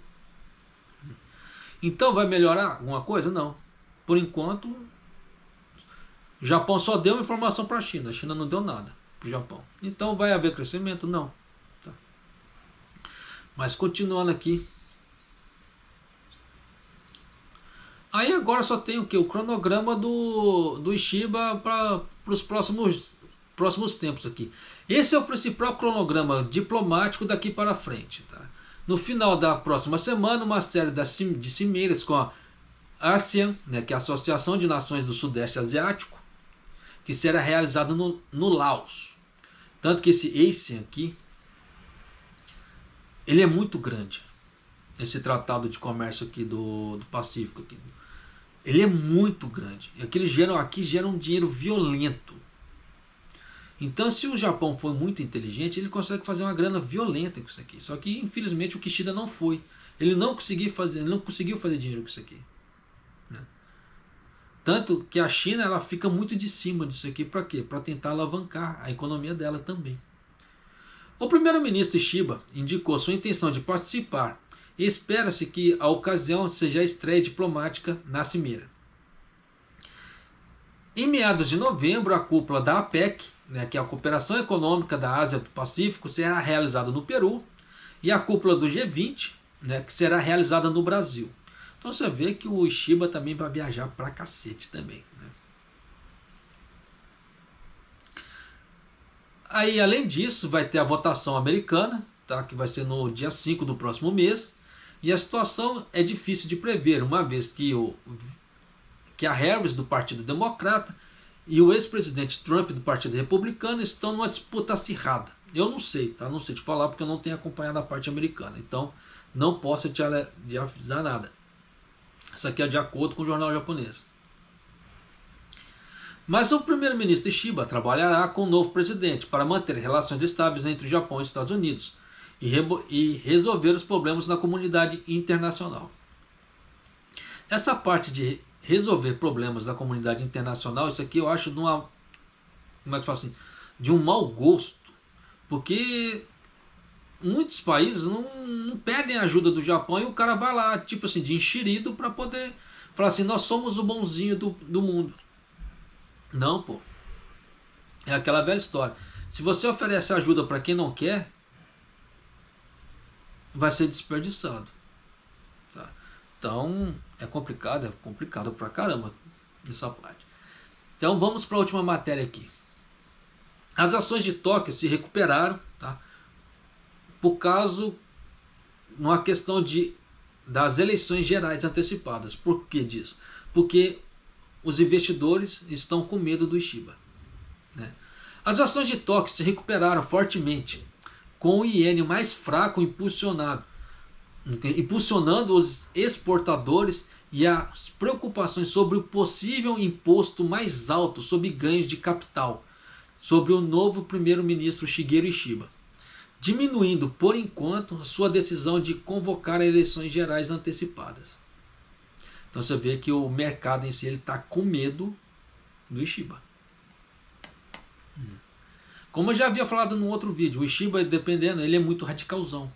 Então vai melhorar alguma coisa? Não. Por enquanto, o Japão só deu informação para a China não deu nada para o Japão. Então vai haver crescimento? Não. Tá. Mas continuando aqui. Aí agora só tem o que? O cronograma do Ishiba para os próximos tempos aqui. Esse é o principal cronograma diplomático daqui para frente. Tá? No final da próxima semana, uma série de cimeiras com a ASEAN, né, que é a Associação de Nações do Sudeste Asiático, que será realizada no Laos. Tanto que esse ASEAN aqui, ele é muito grande. Esse tratado de comércio aqui do Pacífico. Aqui. Ele é muito grande. Aqui gera um dinheiro violento. Então, se o Japão foi muito inteligente, ele consegue fazer uma grana violenta com isso aqui. Só que, infelizmente, o Kishida não foi. Ele não conseguiu fazer dinheiro com isso aqui, né? Tanto que a China ela fica muito de cima disso aqui. Para quê? Para tentar alavancar a economia dela também. O primeiro-ministro Ishiba indicou sua intenção de participar e espera-se que a ocasião seja a estreia diplomática na cimeira. Em meados de novembro, a cúpula da APEC, né, que é a Cooperação Econômica da Ásia do Pacífico, será realizada no Peru, e a cúpula do G20, né, que será realizada no Brasil. Então você vê que o Ishiba também vai viajar pra cacete também, né? Aí, além disso, vai ter a votação americana, tá, que vai ser no dia 5 do próximo mês, e a situação é difícil de prever, uma vez que a Harris do Partido Democrata e o ex-presidente Trump do Partido Republicano estão numa disputa acirrada. Eu não sei, tá? Não sei te falar porque eu não tenho acompanhado a parte americana, então não posso te avisar nada. Isso aqui é de acordo com o jornal japonês. Mas o primeiro-ministro Ishiba trabalhará com o novo presidente para manter relações estáveis entre o Japão e os Estados Unidos e resolver os problemas na comunidade internacional. Essa parte de resolver problemas da comunidade internacional, isso aqui eu acho de uma, como é que fala assim, de um mau gosto, porque muitos países não pedem ajuda do Japão e o cara vai lá, tipo assim, de enxerido para poder falar assim, nós somos o bonzinho do mundo. Não, pô. É aquela velha história. Se você oferece ajuda para quem não quer, vai ser desperdiçado. Tá? Então, é complicado pra caramba essa parte. Então, vamos para a última matéria aqui. As ações de Tóquio se recuperaram, tá? Por causa, numa questão das eleições gerais antecipadas. Por que disso? Porque os investidores estão com medo do Ishiba, né? As ações de Tóquio se recuperaram fortemente, com o iene mais fraco impulsionando os exportadores e as preocupações sobre o possível imposto mais alto sobre ganhos de capital, sobre o novo primeiro-ministro Shigeru Ishiba, diminuindo por enquanto a sua decisão de convocar eleições gerais antecipadas. Então você vê que o mercado em si está com medo do Ishiba. Como eu já havia falado num outro vídeo, o Ishiba, dependendo, ele é muito radicalzão.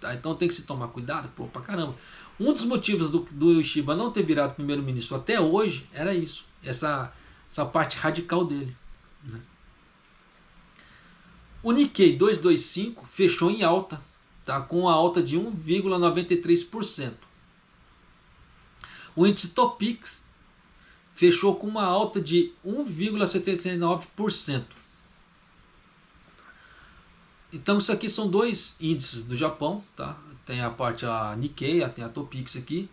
Tá? Então tem que se tomar cuidado, pô, pra caramba. Um dos motivos do Ishiba não ter virado primeiro-ministro até hoje era isso. Essa parte radical dele, né? O Nikkei 225 fechou em alta, tá? Com a alta de 1,93%. O índice Topix fechou com uma alta de 1,79%. Então isso aqui são dois índices do Japão, tá? Tem a parte a Nikkei, tem a Topix aqui.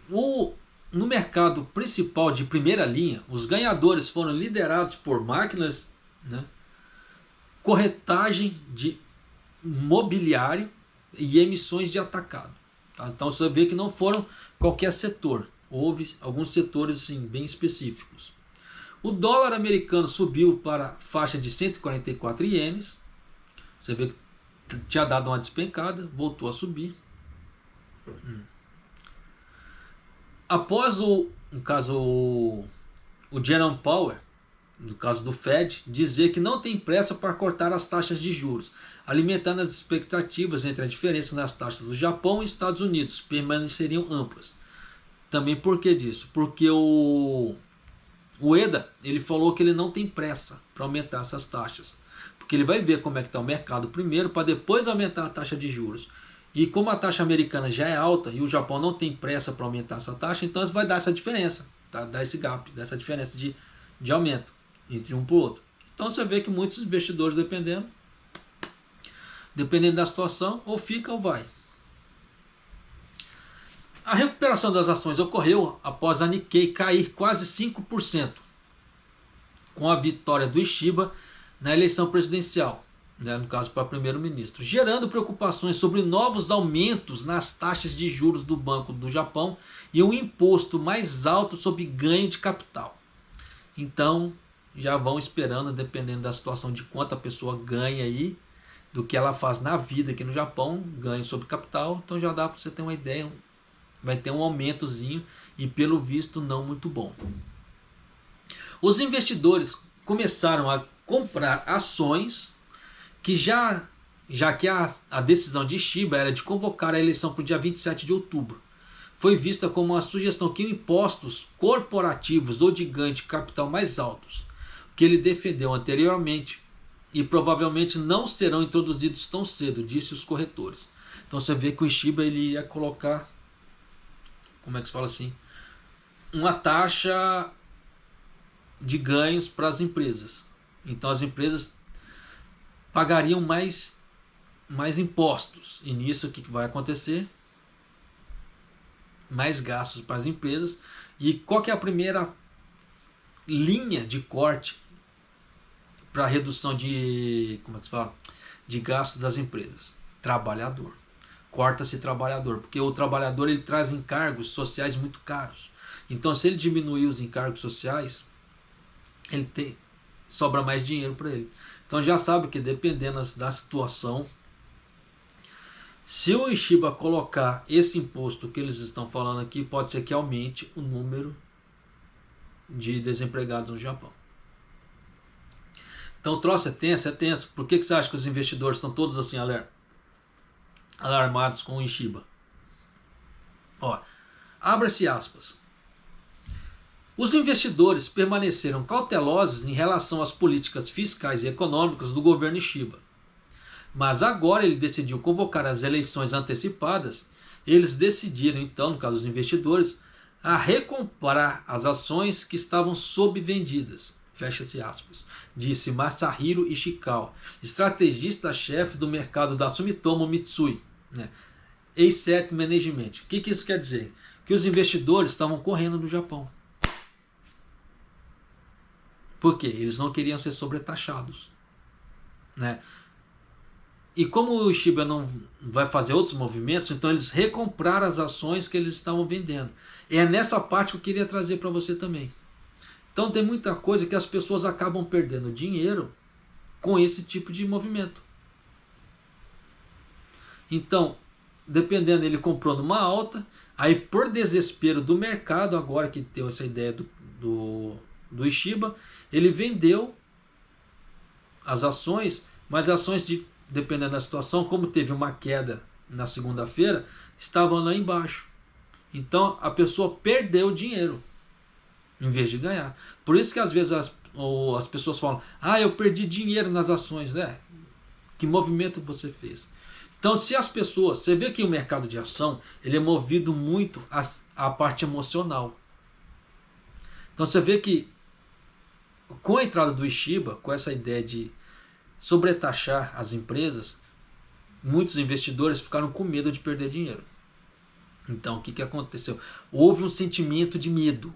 No mercado principal de primeira linha, os ganhadores foram liderados por máquinas, né, corretagem de mobiliário e emissões de atacado. Tá? Então você vê que não foram qualquer setor, houve alguns setores assim, bem específicos. O dólar americano subiu para a faixa de 144 ienes. Você vê que tinha dado uma despencada, voltou a subir. Após o Jerome Powell, no caso do Fed, dizer que não tem pressa para cortar as taxas de juros, alimentando as expectativas entre a diferença nas taxas do Japão e Estados Unidos permaneceriam amplas. Também por que disso? Porque o Ueda, ele falou que ele não tem pressa para aumentar essas taxas, porque ele vai ver como é que está o mercado primeiro para depois aumentar a taxa de juros. E como a taxa americana já é alta e o Japão não tem pressa para aumentar essa taxa, então vai dar essa diferença, tá? Dar esse gap, dessa diferença de aumento entre um para o outro. Então você vê que muitos investidores, dependendo da situação, ou fica ou vai. A recuperação das ações ocorreu após a Nikkei cair quase 5%, com a vitória do Ishiba na eleição presidencial, né, no caso para primeiro-ministro, gerando preocupações sobre novos aumentos nas taxas de juros do Banco do Japão e um imposto mais alto sobre ganho de capital. Então, já vão esperando, dependendo da situação, de quanto a pessoa ganha aí, do que ela faz na vida aqui no Japão, ganho sobre capital, então já dá para você ter uma ideia, vai ter um aumentozinho e pelo visto não muito bom. Os investidores começaram a comprar ações que já que a decisão de Shiba era de convocar a eleição para o dia 27 de outubro, foi vista como uma sugestão que impostos corporativos ou de ganho de capital mais altos, que ele defendeu anteriormente, e provavelmente não serão introduzidos tão cedo, disse os corretores. Então você vê que o Shiba ele ia colocar, como é que se fala assim, uma taxa de ganhos para as empresas. Então as empresas pagariam mais impostos, e nisso o que vai acontecer? Mais gastos para as empresas. E qual que é a primeira linha de corte para redução de, como é que se fala, de gastos das empresas? Trabalhador. Corta-se trabalhador, porque o trabalhador ele traz encargos sociais muito caros. Então se ele diminuir os encargos sociais, sobra mais dinheiro para ele. Então já sabe que dependendo da situação, se o Shiba colocar esse imposto que eles estão falando aqui, pode ser que aumente o número de desempregados no Japão. Então o troço é tenso, é tenso. Por que você acha que os investidores estão todos assim alarmados com o Shiba? Ó, abra-se aspas. Os investidores permaneceram cautelosos em relação às políticas fiscais e econômicas do governo Shiba. Mas agora ele decidiu convocar as eleições antecipadas. Eles decidiram, então, no caso dos investidores, a recomprar as ações que estavam subvendidas. Fecha-se aspas. Disse Masahiro Ishikawa, estrategista-chefe do mercado da Sumitomo Mitsui, né? Asset Management. O que isso quer dizer? Que os investidores estavam correndo no Japão. Por quê? Eles não queriam ser sobretaxados, né? E como o Shiba não vai fazer outros movimentos, então eles recompraram as ações que eles estavam vendendo. É nessa parte que eu queria trazer para você também. Então tem muita coisa que as pessoas acabam perdendo dinheiro com esse tipo de movimento. Então, dependendo, ele comprou numa alta, aí por desespero do mercado, agora que deu essa ideia do Shiba, ele vendeu as ações, mas as ações, dependendo da situação, como teve uma queda na segunda-feira, estavam lá embaixo. Então a pessoa perdeu dinheiro em vez de ganhar. Por isso que às vezes as pessoas falam: ah, eu perdi dinheiro nas ações, né? Que movimento você fez? Então, se as pessoas, você vê que o mercado de ação ele é movido muito à parte emocional. Então você vê que com a entrada do Shiba, com essa ideia de sobretaxar as empresas, muitos investidores ficaram com medo de perder dinheiro. Então o que aconteceu? Houve um sentimento de medo,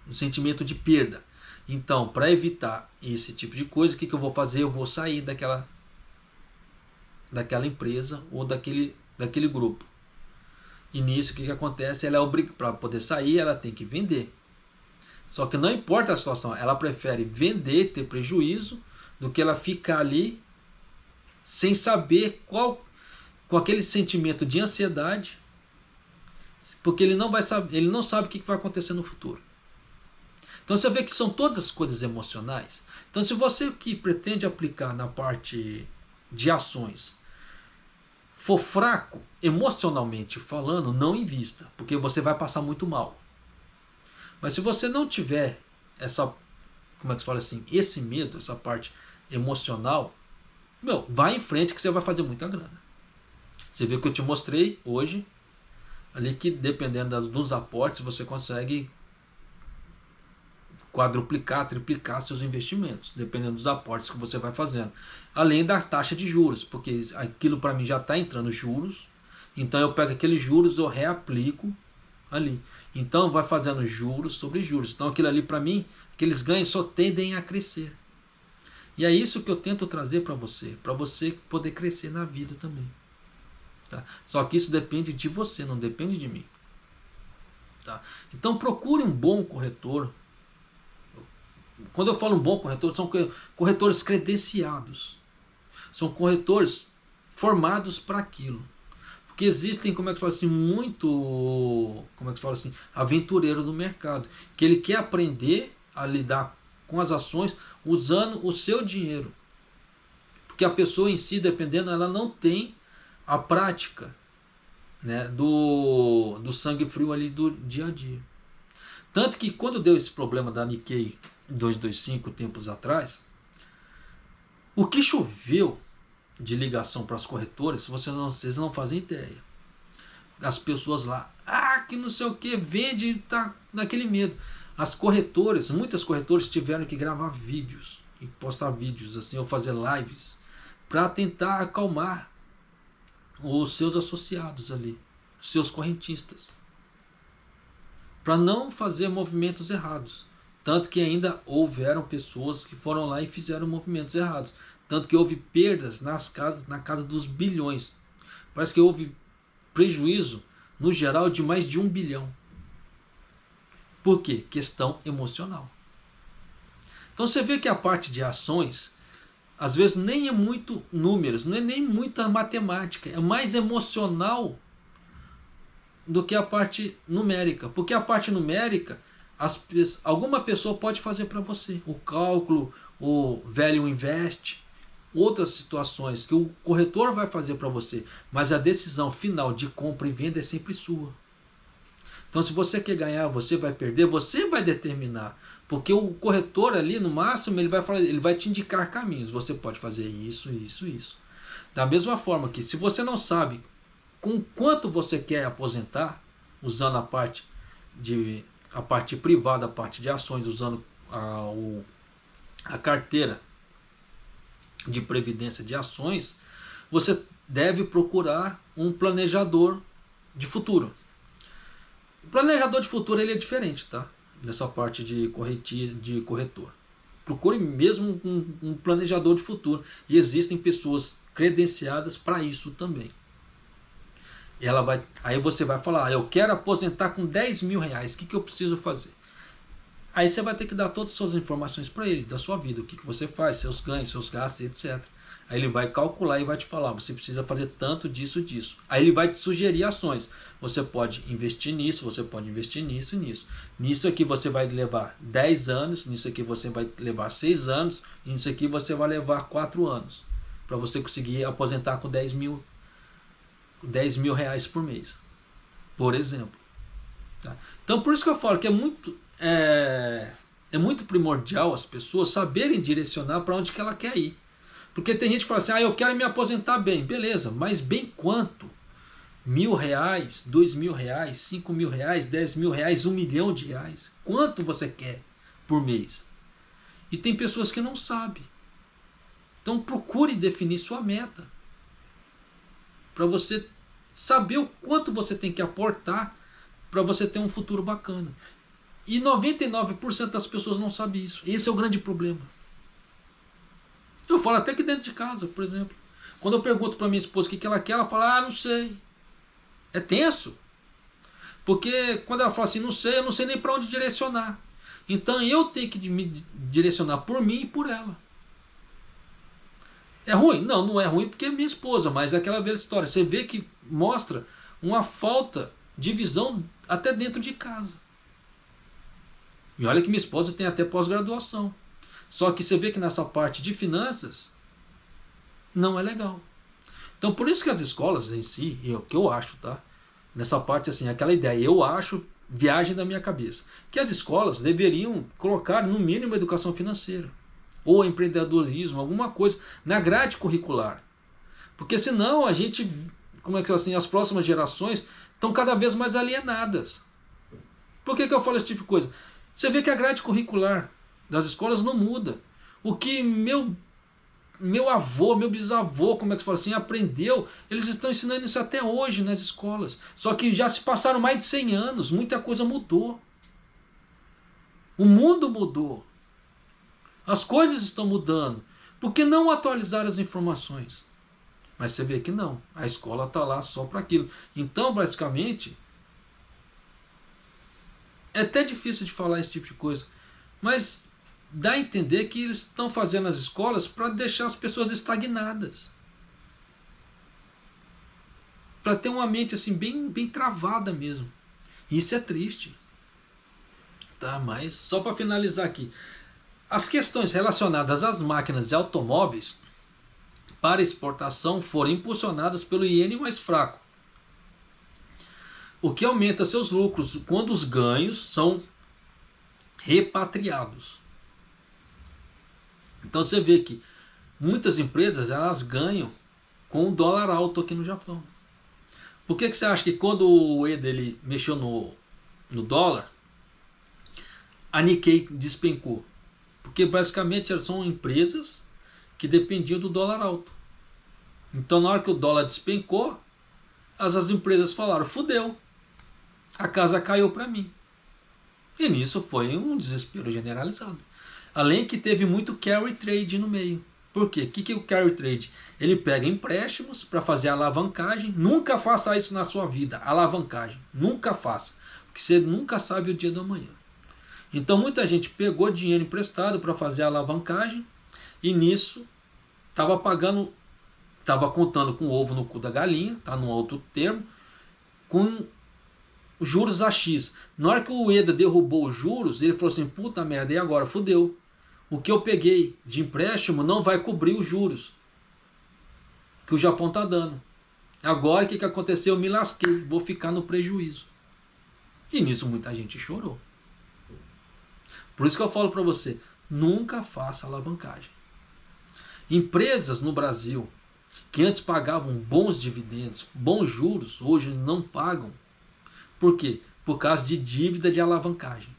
um sentimento de perda. Então, para evitar esse tipo de coisa, o que eu vou fazer? Eu vou sair daquela empresa ou daquele grupo. E nisso o que acontece? Ela é obrigada, para poder sair, ela tem que vender. Só que não importa a situação, ela prefere vender, ter prejuízo, do que ela ficar ali sem saber com aquele sentimento de ansiedade, porque ele não sabe o que vai acontecer no futuro. Então você vê que são todas coisas emocionais. Então se você que pretende aplicar na parte de ações for fraco emocionalmente falando, não invista, porque você vai passar muito mal. Mas se você não tiver essa, como é que se fala assim, esse medo, essa parte emocional, vai em frente que você vai fazer muita grana. Você viu que eu te mostrei hoje ali que dependendo dos aportes você consegue quadruplicar, triplicar seus investimentos, dependendo dos aportes que você vai fazendo. Além da taxa de juros, porque aquilo para mim já está entrando juros, então eu pego aqueles juros, eu reaplico ali. Então vai fazendo juros sobre juros. Então aquilo ali para mim, aqueles ganhos só tendem a crescer. E é isso que eu tento trazer para você poder crescer na vida também. Tá? Só que isso depende de você, não depende de mim. Tá? Então procure um bom corretor. quando eu falo um bom corretor, são corretores credenciados. São corretores formados para aquilo. Porque existem, como é que fala assim, muito, como é que fala assim, aventureiro no mercado, que ele quer aprender a lidar com as ações usando o seu dinheiro. Porque a pessoa em si, dependendo, ela não tem a prática, né, do sangue frio ali do dia a dia. Tanto que quando deu esse problema da Nikkei 225 tempos atrás, o que choveu de ligação para as corretoras, vocês não fazem ideia. As pessoas lá, que não sei o que, vende, tá naquele medo. As corretoras, muitas corretoras tiveram que gravar vídeos e postar vídeos assim, ou fazer lives para tentar acalmar os seus associados ali, os seus correntistas, para não fazer movimentos errados. Tanto que ainda houveram pessoas que foram lá e fizeram movimentos errados. Tanto que houve perdas na casa dos bilhões. Parece que houve prejuízo, no geral, de mais de 1 bilhão. Por quê? Questão emocional. Então você vê que a parte de ações, às vezes nem é muito números, não é nem muita matemática, é mais emocional do que a parte numérica. Porque a parte numérica, alguma pessoa pode fazer para você. O cálculo, o value invest, outras situações que o corretor vai fazer para você, mas a decisão final de compra e venda é sempre sua. Então se você quer ganhar, você vai perder, você vai determinar, porque o corretor ali no máximo ele vai te indicar caminhos, você pode fazer isso, isso, isso. Da mesma forma que se você não sabe com quanto você quer aposentar, usando a parte privada, a parte de ações, usando a carteira de previdência de ações, você deve procurar um planejador de futuro. O planejador de futuro ele é diferente, tá? Nessa parte de corretor. Procure mesmo um planejador de futuro. E existem pessoas credenciadas para isso também. Aí você vai falar, eu quero aposentar com 10 mil reais, o que eu preciso fazer? Aí você vai ter que dar todas as suas informações para ele, da sua vida, o que você faz, seus ganhos, seus gastos, etc. Aí ele vai calcular e vai te falar, você precisa fazer tanto disso, disso. Aí ele vai te sugerir ações. Você pode investir nisso, você pode investir nisso e nisso. Nisso aqui você vai levar 10 anos, nisso aqui você vai levar 6 anos, e nisso aqui você vai levar 4 anos. Para você conseguir aposentar com 10 mil reais por mês, por exemplo. Tá? Então por isso que eu falo que é muito primordial as pessoas saberem direcionar para onde que ela quer ir. Porque tem gente que fala assim, eu quero me aposentar bem. Beleza, mas bem quanto? 1.000 reais, 2.000 reais, 5.000 reais, 10 mil reais, 1 milhão de reais? Quanto você quer por mês? E tem pessoas que não sabem. Então procure definir sua meta. Para você saber o quanto você tem que aportar para você ter um futuro bacana. E 99% das pessoas não sabem isso. Esse é o grande problema. Eu falo até que dentro de casa, por exemplo. Quando eu pergunto para minha esposa o que ela quer, ela fala, não sei. É tenso. Porque quando ela fala assim, não sei, eu não sei nem para onde direcionar. Então eu tenho que me direcionar por mim e por ela. É ruim? Não, não é ruim porque é minha esposa, mas é aquela velha história. Você vê que mostra uma falta de visão até dentro de casa. E olha que minha esposa tem até pós-graduação. Só que você vê que nessa parte de finanças não é legal. Então por isso que as escolas em si, o que eu acho, tá? Nessa parte assim, aquela ideia, eu acho, viagem da minha cabeça, que as escolas deveriam colocar no mínimo educação financeira. Ou empreendedorismo, alguma coisa na grade curricular. Porque senão a gente, como é que assim, as próximas gerações estão cada vez mais alienadas. Por que eu falo esse tipo de coisa? Você vê que a grade curricular das escolas não muda. O que meu avô, meu bisavô, como é que se fala assim, aprendeu, eles estão ensinando isso até hoje nas escolas. Só que já se passaram mais de 100 anos, muita coisa mudou. O mundo mudou. As coisas estão mudando. Por que não atualizar as informações? Mas você vê que não. A escola está lá só para aquilo. Então, basicamente, é até difícil de falar esse tipo de coisa. Mas dá a entender que eles estão fazendo as escolas para deixar as pessoas estagnadas. Para ter uma mente assim bem travada mesmo. Isso é triste. Tá, mas só para finalizar aqui. As questões relacionadas às máquinas e automóveis para exportação foram impulsionadas pelo iene mais fraco, o que aumenta seus lucros quando os ganhos são repatriados. Então você vê que muitas empresas elas ganham com o dólar alto aqui no Japão. Por que você acha que quando o Ueda ele mexeu no dólar, a Nikkei despencou? Porque basicamente são empresas que dependiam do dólar alto. Então na hora que o dólar despencou, as empresas falaram, fudeu, a casa caiu para mim. E nisso foi um desespero generalizado. Além que teve muito carry trade no meio. Por quê? O que é o carry trade? Ele pega empréstimos para fazer alavancagem. Nunca faça isso na sua vida, alavancagem. Nunca faça. Porque você nunca sabe o dia do amanhã. Então muita gente pegou dinheiro emprestado para fazer alavancagem. E nisso estava pagando, estava contando com o ovo no cu da galinha, tá no outro termo, com juros a X. Na hora que o Ueda derrubou os juros, ele falou assim, puta merda, e agora? Fudeu. O que eu peguei de empréstimo não vai cobrir os juros que o Japão está dando. Agora o que aconteceu? Eu me lasquei, vou ficar no prejuízo. E nisso muita gente chorou. Por isso que eu falo para você, nunca faça alavancagem. Empresas no Brasil que antes pagavam bons dividendos, bons juros, hoje não pagam. Por quê? Por causa de dívida de alavancagem.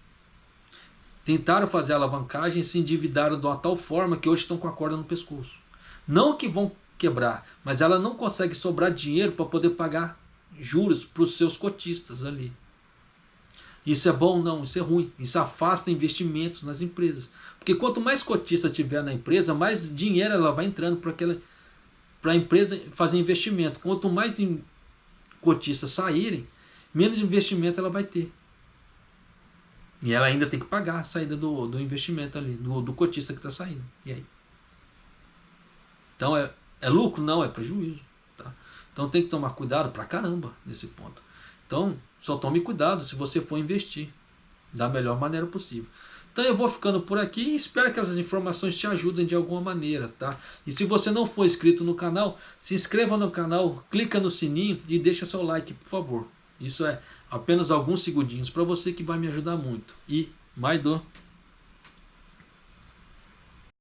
Tentaram fazer alavancagem e se endividaram de uma tal forma que hoje estão com a corda no pescoço. Não que vão quebrar, mas ela não consegue sobrar dinheiro para poder pagar juros para os seus cotistas ali. Isso é bom? Não, isso é ruim. Isso afasta investimentos nas empresas. Porque quanto mais cotista tiver na empresa, mais dinheiro ela vai entrando para a empresa fazer investimento. Quanto mais cotistas saírem, menos investimento ela vai ter. E ela ainda tem que pagar a saída do investimento ali, do cotista que está saindo. E aí? Então é lucro? Não, é prejuízo. Tá? Então tem que tomar cuidado pra caramba nesse ponto. Então só tome cuidado se você for investir da melhor maneira possível. Então eu vou ficando por aqui e espero que essas informações te ajudem de alguma maneira. Tá? E se você não for inscrito no canal, se inscreva no canal, clica no sininho e deixa seu like, por favor. Isso é apenas alguns segundinhos para você que vai me ajudar muito. E Maido!